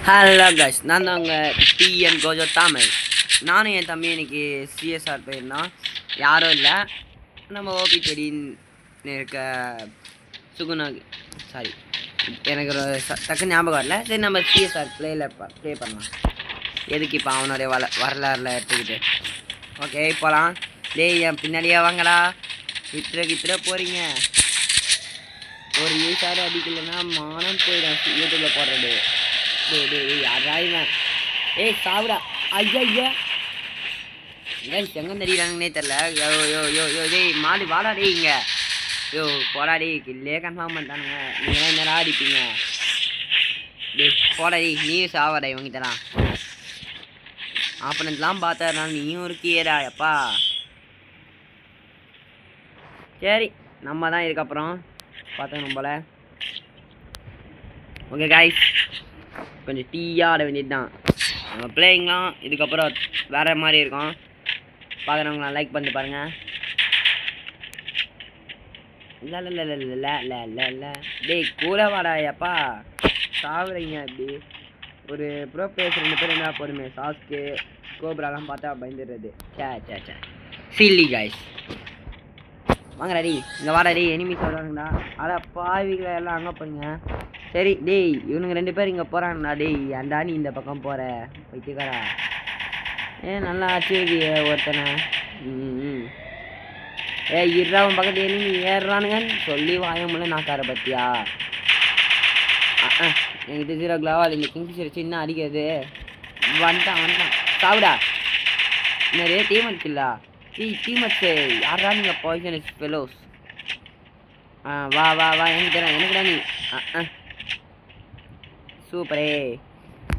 Hello guys, நான் தான் உங்கள் டிஎன் கோஜோ தமிழ். நானும் என் தம்பி இன்னைக்கு சிஎஸ்ஆர் போயிருந்தோம். யாரும் இல்லை, நம்ம ஓபி செடின்னு இருக்க சுகுணா. சாரி, எனக்கு ஒரு டக்கு ஞாபகம் வரல. சரி, நம்ம சிஎஸ்ஆர் ப்ளே பண்ணலாம். எதுக்கு இப்போ அவனுடைய வரலாறுல எடுத்துக்கிட்டு. ஓகே, போகலாம். டேய், என் பின்னாடியே வாங்கடா. கித்திர போகிறீங்க. ஒரு யூஸாரு அடிக்கலைன்னா மானம் போயிடும் யூடியூப்பில் போடுறது. யாராயிவன்? ஏய் சாவுடா. ஐயா எங்கே தெரியுறாங்கன்னே தெரில. யோ டேய் மாடு வாடா டே இங்கே. யோ போடா டே, இல்லையே கன்ஃபார்ம் பண்ணிட்டானுங்க. நீங்கள் என்னடா அடிப்பீங்க? டேய் போடா டே, நீயும் சாவாடா இவங்கிட்டலாம். ஆப்பனன்ட்லாம் பார்த்தா நீயும் இருக்கியேடா எப்பா. சரி, நம்ம தான் இதுக்கப்புறம் பார்த்துக்கணும் போல. ஓகே காய்ஸ், கொஞ்சம் டீயாக ஆட வேண்டியது தான். நம்ம பிளேயிங்லாம் இதுக்கப்புறம் வேறு மாதிரி இருக்கும். பார்க்குறவங்களாம் லைக் பண்ணிட்டு பாருங்கள். இல்லை டேய் கூட வாடா எப்பா. சாவுறீங்க அப்படி. ஒரு ப்ரோ பிளேயர்ஸ் 2 பேர் என்ன போதுமே. சாஸ்க்கு கோப்ராலாம் பார்த்தா பயந்துடுறது. சே சில்லி காய்ஸ். வாங்கடா டேய், இங்கே வாடா டேய். எனிமீஸ் வருவாங்கடா. அட பாவிகளை எல்லாம் அங்கே போங்க. சரி டேய், இவனுங்க 2 பேர் இங்கே போகிறாங்கண்ணா. டேய் ஏன்டா நீ இந்த பக்கம் போகிற வைத்துக்காரா? நல்லா ஆச்சரிய ஒருத்தனை. இருறாவன் பக்கத்து நீ ஏறுறானுங்கன்னு சொல்லி வாயமுள்ள நாக்கார பத்தியா. என்கிட்ட 0 கிளாவால் இந்த கிங்ஃபிஷர் சின்ன அடிக்கிறது. வந்துட்டான் சாவுடா. நிறைய டீமட்ஸ் இல்லா. டீமட்ஸு யாரா நீங்கள் பாய்சனஸ் ஃபெலோஸ். வா எனக்குடா நீ. சூப்பரே,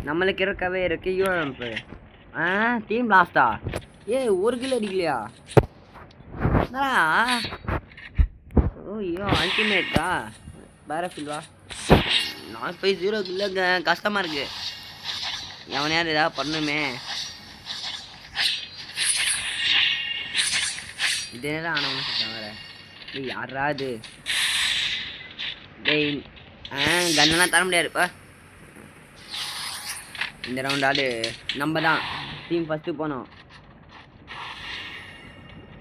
நம்மளுக்கு இருக்கவே இருக்கு யூஎம்பு. டீம் லாஸ்டா. ஒரு கிலோ அடிக்கலையா? ஐயோ அல்டிமேட்டா வேற ஃபீல்வா. நான் போய் 0 கிலோங்க கஷ்டமாக இருக்கு. எவனையாவது ஏதாவது பண்ணுமே. இது என்ன ஆனவங்க சொல்கிறேன் வேற. டேய் யாராது? டேய் கன்னெல்லாம் தர முடியாதுப்பா. இந்த ரவுண்டாவது நம்ம தான் டீம் ஃபஸ்ட்டு போனோம்.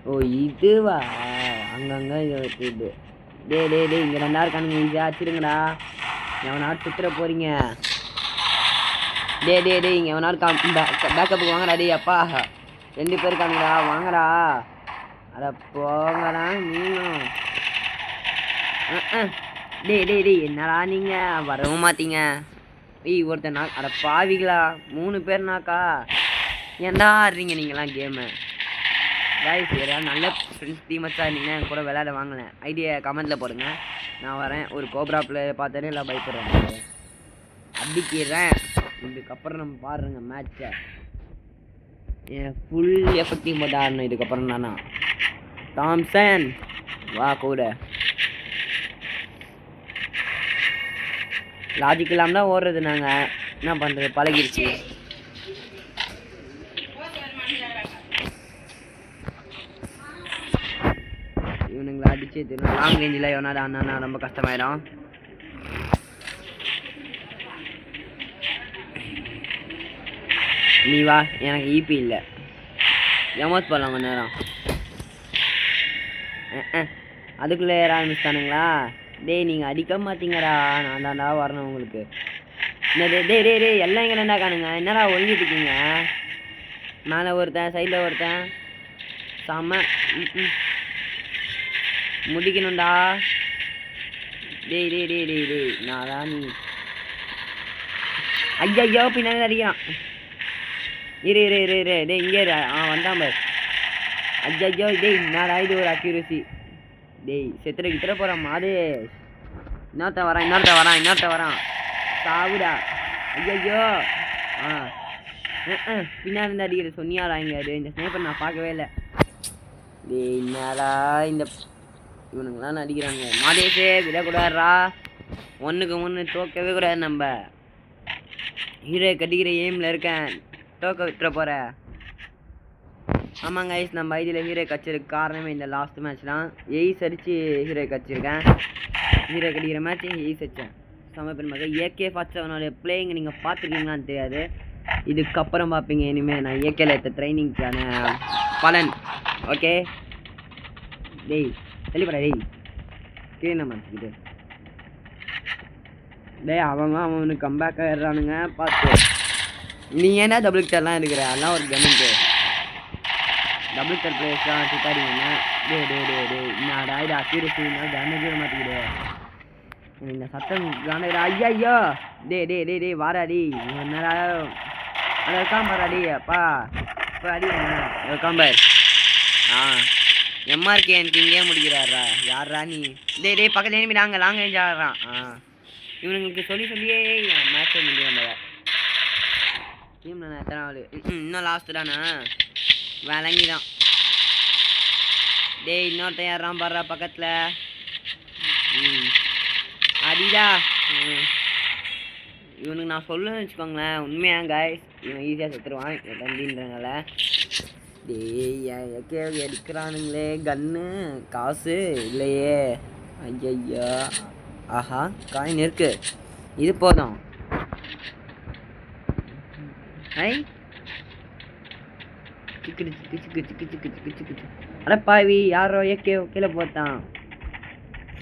ஓ இதுவா? அங்கங்கே இது. டே இங்கே 2 இருக்கானுங்க. ஈஸியாக அடிச்சிடுங்கடா. எவனாவது சுற்றுற போகிறீங்க. டே இங்கே எவனாவது பேக்கப்புக்கு வாங்கடா. டே அப்பா 2 பேர் இருக்கானுங்கடா, வாங்கடா. அட போங்கடா நீங்களும். டே என்னடா நீங்கள் வரவும் மாட்டீங்க. ஒருத்தர் நாக். அட பாவிங்களா 3 பேர் நாக்கா. ஏன்டா ஆடுறீங்க நீங்களாம் கேமு? கைஸ், யாராவது நல்ல ஃப்ரெண்ட்ஸ் டீமர்ஸாக இருந்தீங்கன்னா என் கூட விளையாட வாங்கினேன். ஐடியா கமெண்ட்டில் போடுங்க, நான் வரேன். ஒரு கோப்ரா பிளேயர் பார்த்தோன்னே எல்லாம் பயப்படுறேன். அடிக்கிறேன். இதுக்கப்புறம் நம்ம பாருங்க மேட்சை. ஃபுல் எஃபெக்டிவ் போட்டு ஆடணும் இதுக்கப்புறம் தானா. தாம்சன் வா கூட. லாஜிக் இல்லாமல் தான் ஓடுறது. நாங்கள் என்ன பண்ணுறது, பழகிடுச்சு. இவனுங்களை அடிச்சு திரும்ப லாங் ரேஞ்சில் எவனாவது அண்ணா ரொம்ப கஷ்டமாயிடும். நீ வா, எனக்கு ஈபி இல்லை. எமோத் போடலாம் கொஞ்ச நேரம். அதுக்குள்ளே ஏற ஆரம்பிச்சிட்டானுங்களா? டேய் நீங்கள் அடிக்க மாட்டீங்கடா. நான் தான்டா வரணும் உங்களுக்கு. டே எல்லாம் இங்கே ரெண்டா காணுங்க. என்னடா ஒழுங்கிட்டு இருக்கீங்க? மேலே ஒருத்தன், சைடில் ஒருத்தன். செம்ம முடிக்கணும்டா. டேய் நான்டா நீ. ஐயோ பின்னாடி அடிக்கிறான். இரு டேய் இங்கே வந்தான் பார். ஐயோ டேய் என்னடா இது ஒரு அக்யூரசி. டேய் செத்துற போகிறான் மாடு. இன்னொருத்த வரான். சாவுடா. ஐயோ பின்னாடி இருந்து அடிக்கிறது சொன்னியாடா. இங்கே இந்த ஸ்னைப்பர் நான் பார்க்கவே இல்லை. டேய் என்னடா இந்த இவனுங்களாம் அடிக்கிறாங்க. மாதேஷே விடக்கூடாதுரா. 1க்கு 1 தோக்கவே கூடாது. நம்ம ஹீரோ கட்டிக்கிற எய்மில் இருக்கேன். தோக்க விட்டுற போகிற. ஆமாங்க ஐஸ், நம்ம ஐடியில் ஹீரோ கச்சிருக்கு காரணமே இந்த லாஸ்ட் மேட்ச் தான். எய்ஸ் அடித்து ஹீரோ கச்சிருக்கேன். ஹீரோ கடிக்கிற மேட்ச் எய்ஸ் அடித்தேன். செம பெருமை. AK-47 பிளேயிங் நீங்கள் பார்த்துருக்கீங்களான்னு தெரியாது, இதுக்கப்புறம் பார்ப்பீங்க. இனிமேல் நான் ஏகேல எடுத்த ட்ரைனிங்க்கான பலன். ஓகே டேய் தெளிப்படா டேய், கீழே மறைச்சிக்கிட்டு டேய் அவனுக்கு கம்பேக் ஆயிடுறானுங்க பார்த்து. நீ ஏன்னா டபுள் கிட்டர்லாம் இருக்கிற, அதெல்லாம் ஒரு கமெண்ட்டு டபுள் கிட்டர் பிளேஸ்லாம் திட்டாடிங்க. என்னடா இது அக்யூரஸினா டேமேஜ் மாற்றிக்கிடு. இந்த சத்தம் காணுடா. ஐயா டே வாராடி என்னடா அதை இருக்காம்பாராடி. அப்பா இப்போ அடி இருக்காம்பார். எம்ஆர்கே எனக்கு இங்கே முடிக்கிறாரா? யாரா நீ? டே பக்கத்துல எனிமி லாங் ரேஞ்ச் ஆடுறான். இவனுங்களுக்கு சொல்லியே மேட்ச் முடியும். டீமில் நான் எத்தனை ஆள் இன்னும் லாஸ்ட்டு தானே விளங்கி தான். டேய் இன்னொருத்தன் யாரான் பாடுறா பக்கத்தில். அடிடா இவனுக்கு நான் சொல்லுன்னு வச்சுக்கோங்களேன். உண்மையாக காய்ஸ் இவன் ஈஸியாக செத்துருவான் என் தம்பின்றனால. டேய் ஏகே எடுக்கிறானுங்களே கன்னு, காசு இல்லையே. ஐயா ஆஹா காயின் இருக்கு, இது போதும். ஐ அட பாவி யாரோ ஏகே கீழே போட்டான்.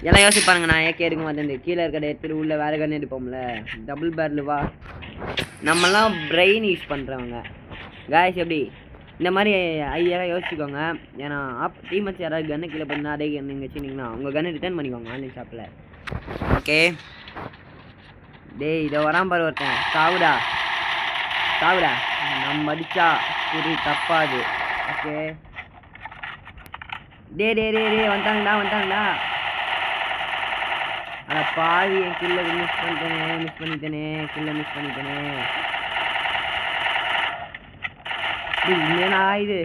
எல்லாம் யோசிப்பானுங்க நான் ஏகே எடுக்க மாட்டேன், கீழே இருக்கிற எடுத்துட்டு உள்ள வேற கன்று எடுப்போம்ல, டபுள் பேர்லு வா. நம்மலாம் பிரெயின் யூஸ் பண்ணுறவங்க காய்ஸ். எப்படி இந்த மாதிரி ஐயாயிரம் யோசிச்சுக்கோங்க. ஏன்னா டீமேட்ஸ் யாராவது கன்று கீழே பண்ணால் அதே கன்று நீங்கள் வச்சுருந்தீங்கன்னா உங்கள் கன்று ரிட்டர்ன் பண்ணிக்கோங்க ஆன்லைன் ஷாப்பில். ஓகே டேய் இதை வரான் பாரு ஒருத்தன். சாவுடா நம்ம அடிச்சா புரி தப்பாது. ஓகே டே வந்துட்டாங்கடா. அட பாவி என் கில்ல மிஸ் பண்ணிட்டேனே. இல்லைனா இது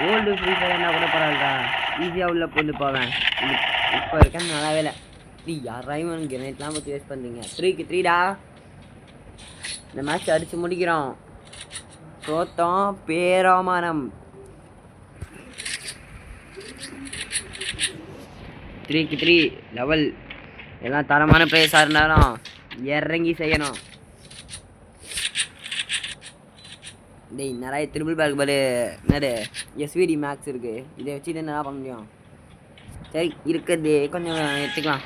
ஓல்டு ஃப்ரீ ஃபயர் என்ன கூட பரவாயில்லடா, ஈஸியாக உள்ள போட்டு போவேன். இப்போ இருக்கேன்னு நல்லாவே இல்லை. நீ யாராயும் கிரனைட்லாம் பற்றி வேஸ்ட் பண்ணுறீங்க. 3க்கு 3டா. இந்த மேட்ச் அடித்து முடிக்கிறோம். தோத்தோம் பேராமானம். 3க்கு 3 லெவல். எல்லாம் தரமான பிளேஸாக இருந்தாலும் இறங்கி செய்யணும். டேய் நிறைய ட்ரிபிள் பேக் பரு என்னது SVD மேக்ஸ் இருக்குது, இதை வச்சுட்டு என்ன பண்ண முடியும்? சரி இருக்குது கொஞ்சம் எடுத்துக்கலாம்.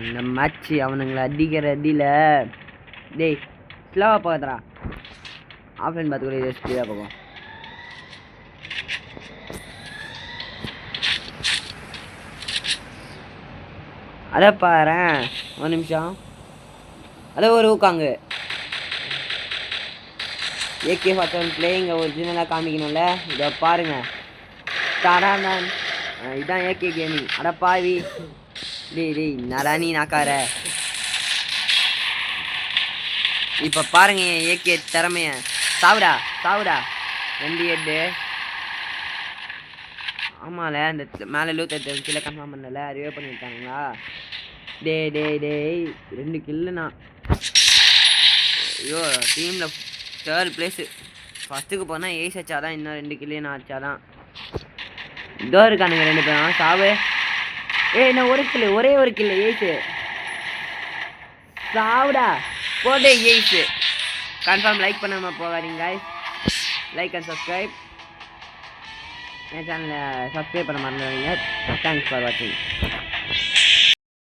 இந்த மேட்ச்சு அவனுங்களை அடிக்கிற அடியில் டேய் ஸ்லோவாக பார்த்துறா. ஆஃப்லைன் பார்த்து கூட இதை ஸ்பீடாக பார்ப்போம். அதை பாரு ஒரு நிமிஷம். அதை ஒரு ஊக்காங்க AK-47 பிளேயிங்க ஒரிஜினலாக காமிக்கணும்ல. இதை பாருங்க தடான் இதான் AK கேமிங். அட பாவி டேய் நடானி நாக்கார. இப்போ பாருங்க என் AK திறமைய. சாவுடா 2 ஹெட்டு. ஆமால இந்த மேலே லூத் கீழே கன்ஃபார்ம் பண்ணல, அதுவே பண்ணிட்டாங்களா? டேய் 2 கில்லுண்ணா. ஐயோ டீமில் 3rd பிளேஸு. ஃபஸ்ட்டுக்கு போனால் ஏஸ் வச்சாதான், இன்னும் 2 கில்லே நான் வச்சாதான். இதோ இருக்கானுங்க 2 பேரும். சாவு. இன்னும் ஒரே ஒரு கில்லு ஏஸு. சாவுடா போட்டே ஏஸு. கன்ஃபார்ம் லைக் பண்ணாமல் போகாதீங்க காய்ஸ். Like and subscribe. என் சேனலை சப்ஸ்கிரைப் பண்ண மறந்துடுவீங்க. தேங்க்ஸ் ஃபார் வாட்சிங்.